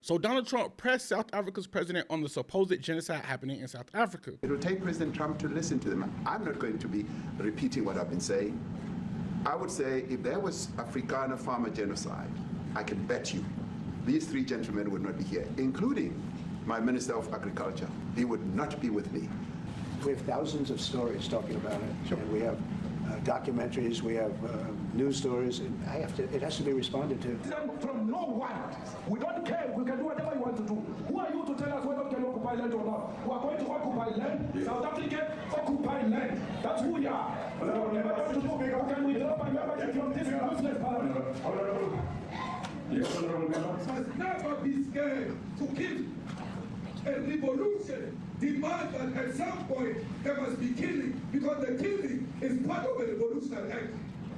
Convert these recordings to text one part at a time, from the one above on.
So Donald Trump pressed South Africa's president on the supposed genocide happening in South Africa. It will take President Trump to listen to them. I'm not going to be repeating what I've been saying. I would say if there was Afrikaner farmer genocide, I can bet you these three gentlemen would not be here, including my Minister of Agriculture. He would not be with me. We have thousands of stories talking about it. Sure. And we have documentaries, we have news stories, and it has to be responded to. From no one. We don't care. We can do whatever you want to do. Who are you to tell us whether we can occupy land or not? We are going to occupy land. Yeah. South Africa occupy land. That's who we are. We can withdraw my membership from this useless parliament. Must never be scared to kill. A revolution demands that at some point there must be killing, because the killing is part of a revolutionary act.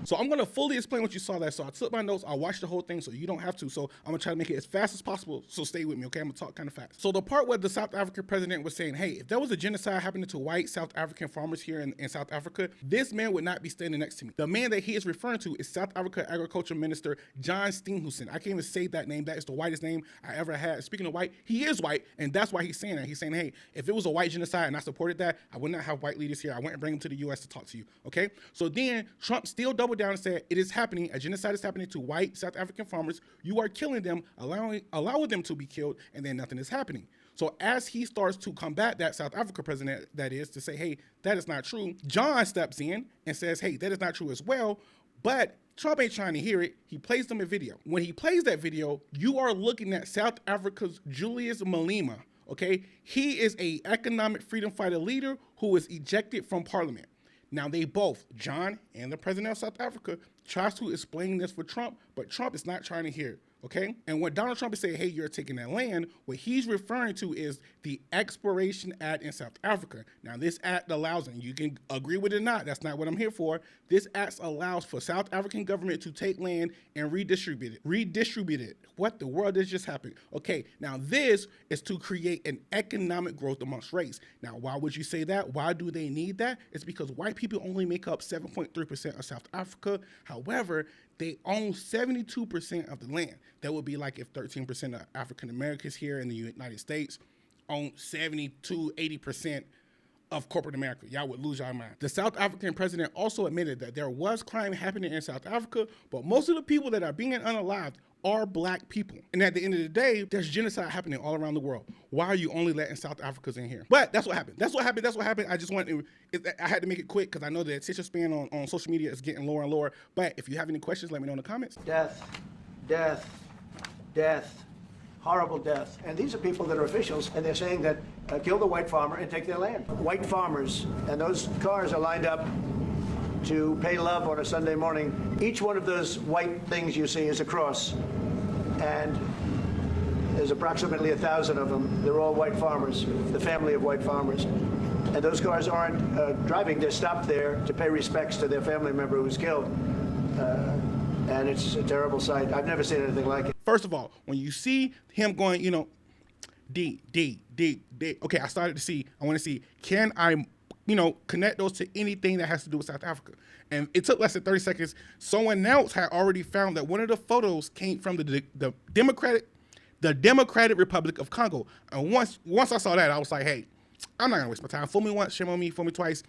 So I'm going to fully explain what you saw there. So I took my notes, I watched the whole thing so you don't have to. So I'm going to try to make it as fast as possible. So stay with me, okay? I'm going to talk kind of fast. So the part where the South African president was saying, hey, if there was a genocide happening to white South African farmers here in South Africa, this man would not be standing next to me. The man that he is referring to is South Africa Agriculture Minister John Steenhuisen. I can't even say that name. That is the whitest name I ever had. Speaking of white, he is white, and that's why he's saying that. He's saying, hey, if it was a white genocide and I supported that, I would not have white leaders here. I wouldn't bring them to the U.S. to talk to you, okay? So then Trump still doubled down and said, it is happening. A genocide is happening to white South African farmers. You are killing them, allowing them to be killed, and then nothing is happening. So as he starts to combat that South Africa president, that is to say, hey, that is not true, John steps in and says, hey, that is not true as well. But Trump ain't trying to hear it. He plays them a video. When he plays that video, you are looking at South Africa's Julius Malema, okay? He is a economic freedom fighter leader who was ejected from parliament. Now they both, John and the president of South Africa, tries to explain this for Trump, but Trump is not trying to hear it, okay? And when Donald Trump is saying, hey, you're taking that land, what he's referring to is the Exploration Act in South Africa. Now this act allows, and you can agree with it or not, that's not what I'm here for, this act allows for South African government to take land and redistribute it. What the world has just happened? Okay, now this is to create an economic growth amongst race. Now, why would you say that? Why do they need that? It's because white people only make up 7.3% of South Africa. However, they own 72% of the land. That would be like if 13% of African Americans here in the United States own 80% of corporate America. Y'all would lose your mind. The South African president also admitted that there was crime happening in South Africa, but most of the people that are being unalived are black people. And at the end of the day, there's genocide happening all around the world. Why are you only letting South Africans in here? But that's what happened. That's what happened. I just I had to make it quick because I know the attention span on social media is getting lower and lower. But if you have any questions, let me know in the comments. Death, death, death, horrible death. And these are people that are officials, and they're saying that kill the white farmer and take their land. White farmers, and those cars are lined up to pay love on a Sunday morning. Each one of those white things you see is a cross, and there's approximately 1,000 of them. They're all white farmers, the family of white farmers. And those cars aren't driving, they're stopped there to pay respects to their family member who was killed. And it's a terrible sight. I've never seen anything like it. First of all, when you see him going, D. Okay, I want to see, can I connect those to anything that has to do with South Africa? And it took less than 30 seconds. Someone else had already found that one of the photos came from the Democratic Republic of Congo. And once I saw that, I was like, hey, I'm not gonna waste my time. Fool me once, shame on me, fool me twice.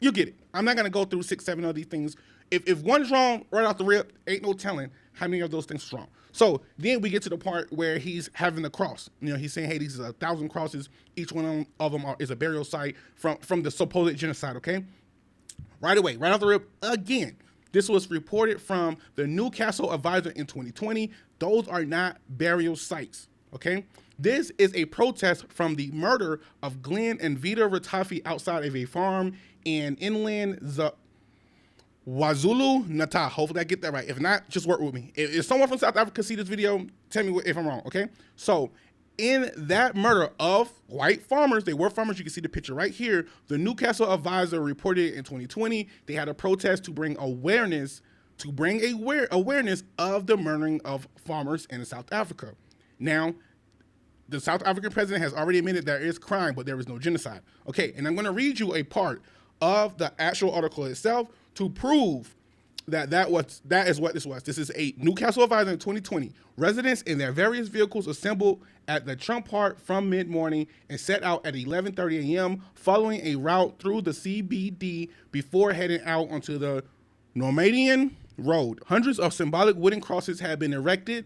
You get it. I'm not gonna go through 6, 7 of these things. If one's wrong right off the rip, ain't no telling how many of those things are wrong. So then we get to the part where he's having the cross. He's saying, hey, these are 1,000 crosses. Each one of them is a burial site from the supposed genocide, okay? Right away, right off the rip, again, this was reported from the Newcastle Advisor in 2020. Those are not burial sites, okay? This is a protest from the murder of Glenn and Vita Ratafi outside of a farm in inland KwaZulu Natal. Hopefully I get that right. If not, just work with me. If someone from South Africa see this video, tell me if I'm wrong, okay? So in that murder of white farmers, they were farmers, you can see the picture right here, the Newcastle Advisor reported in 2020, they had a protest to bring awareness of the murdering of farmers in South Africa. Now, the South African president has already admitted there is crime, but there is no genocide. Okay, and I'm gonna read you a part of the actual article itself to prove that is what this was. This is a Newcastle advisor in 2020. Residents in their various vehicles assembled at the Trump Park from mid-morning and set out at 11:30 a.m. following a route through the CBD before heading out onto the Normadian Road. Hundreds of symbolic wooden crosses had been erected,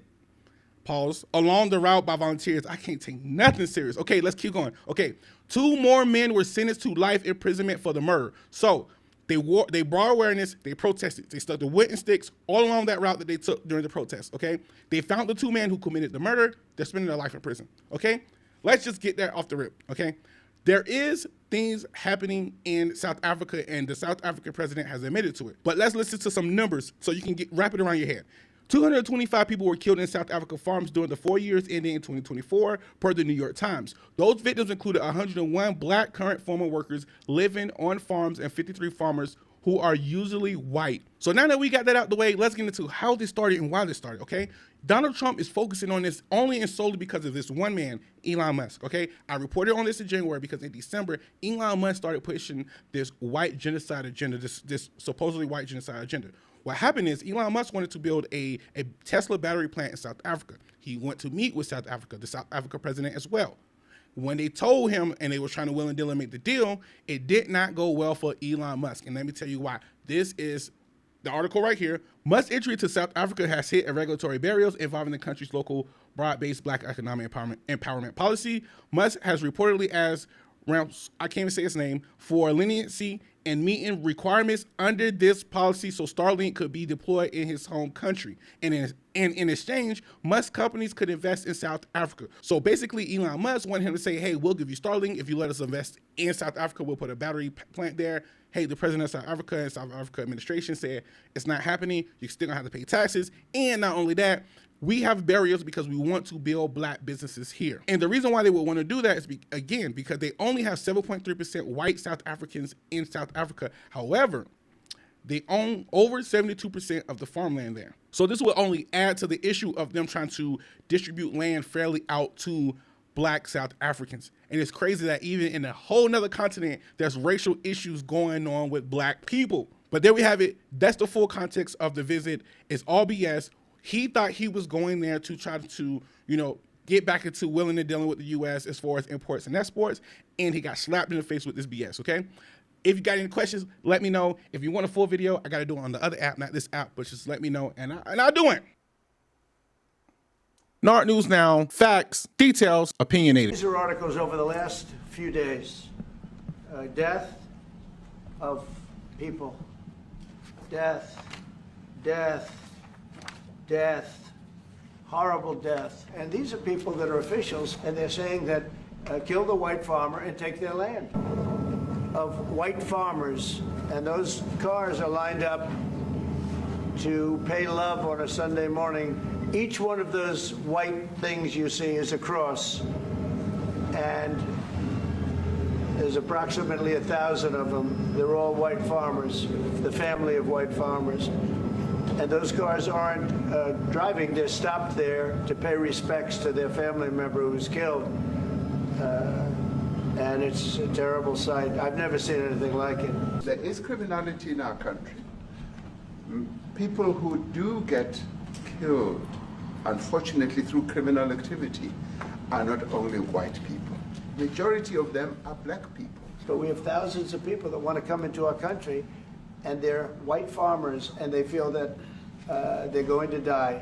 along the route by volunteers. I can't take nothing serious. Okay, let's keep going. Okay, 2 more men were sentenced to life imprisonment for the murder. So they brought awareness, they protested. They stuck the wooden sticks all along that route that they took during the protest, okay? They found the 2 men who committed the murder. They're spending their life in prison, okay? Let's just get that off the rip, okay? There is things happening in South Africa, and the South African president has admitted to it. But let's listen to some numbers so you can wrap it around your head. 225 people were killed in South Africa farms during the 4 years ending in 2024, per the New York Times. Those victims included 101 black current farmer workers living on farms and 53 farmers who are usually white. So now that we got that out the way, let's get into how this started and why this started, okay? Donald Trump is focusing on this only and solely because of this one man, Elon Musk, okay? I reported on this in January because in December, Elon Musk started pushing this white genocide agenda, this supposedly white genocide agenda. What happened is Elon Musk wanted to build a Tesla battery plant in South Africa. He went to meet with South Africa, the South Africa president as well. When they told him and they were trying to will and deal and make the deal, it did not go well for Elon Musk. And let me tell you why. This is the article right here. Musk's entry to South Africa has hit regulatory barriers involving the country's local broad-based black economic empowerment policy. Musk has reportedly asked, I can't even say his name, for leniency and meeting requirements under this policy so Starlink could be deployed in his home country. And in exchange, Musk companies could invest in South Africa. So basically, Elon Musk wanted him to say, hey, we'll give you Starlink if you let us invest in South Africa. We'll put a battery plant there. Hey, the president of South Africa and South Africa administration said it's not happening. You're still gonna have to pay taxes. And not only that, we have barriers because we want to build black businesses here. And the reason why they would want to do that is, because they only have 7.3% white South Africans in South Africa. However, they own over 72% of the farmland there. So this will only add to the issue of them trying to distribute land fairly out to black South Africans. And it's crazy that even in a whole nother continent, there's racial issues going on with black people. But there we have it. That's the full context of the visit. It's all BS. He thought he was going there to try to, get back into willing and dealing with the U.S. as far as imports and exports, and he got slapped in the face with this BS, okay? If you got any questions, let me know. If you want a full video, I got to do it on the other app, not this app, but just let me know, and I'll do it. Nard News Now, facts, details, opinionated. These are articles over the last few days. Death of people. Death. Horrible death. And these are people that are officials, and they're saying that kill the white farmer and take their land. Of white farmers, and those cars are lined up to pay love on a Sunday morning. Each one of those white things you see is a cross, and there's approximately 1,000 of them. They're all white farmers, the family of white farmers. And those cars aren't driving, they're stopped there to pay respects to their family member who's killed. And it's a terrible sight. I've never seen anything like it. There is criminality in our country. People who do get killed, unfortunately, through criminal activity are not only white people. Majority of them are black people. But we have thousands of people that want to come into our country, and they're white farmers, and they feel that they're going to die.